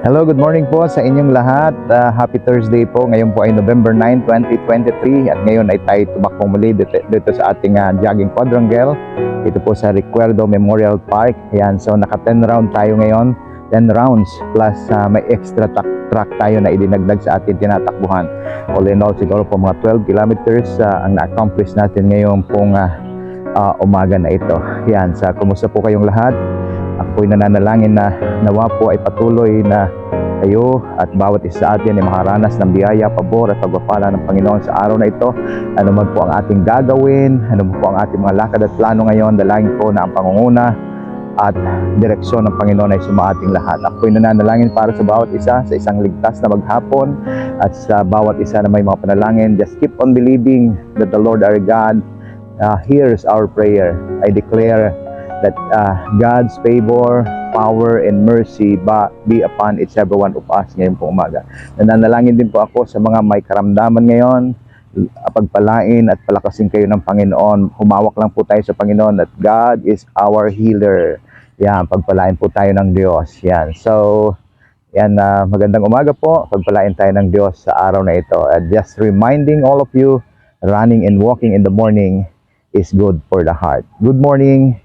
Hello, good morning po sa inyong lahat. Happy Thursday po. Ngayon po ay November 9, 2023 at ngayon ay tayo tumakbong muli dito sa ating jogging quadrangle. Ito po sa Recuerdo Memorial Park. Yan, so naka 10 round tayo ngayon. 10 rounds plus may extra track tayo na idinagdag sa ating tinatakbuhan. All in all, siguro po mga 12 kilometers ang na-accomplish natin ngayon pong umaga na ito. Yan, sa kumusta po kayong lahat? Ako'y nananalangin na nawa po ay patuloy na kayo at bawat isa sa atin ay makaranas ng biyaya, pabor at pagpapala ng Panginoon sa araw na ito. Ano man po ang ating gagawin, ano man po ang ating mga lakad at plano ngayon, dalangin ko na ang pangunguna at direksyon ng Panginoon ay sumaating lahat. Ako'y nananalangin para sa bawat isa sa isang ligtas na maghapon at sa bawat isa na may mga panalangin. Just keep on believing that the Lord our God hears our prayer. I declare that God's favor, power, and mercy be upon each every one of us ngayon po umaga. Nananalangin din po ako sa mga may karamdaman ngayon, pagpalain at palakasin kayo ng Panginoon. Humawak lang po tayo sa Panginoon that God is our healer. Yan, pagpalain po tayo ng Diyos. Yan, so yan, magandang umaga po. Pagpalain tayo ng Diyos sa araw na ito. Just reminding all of you, running and walking in the morning is good for the heart. Good morning.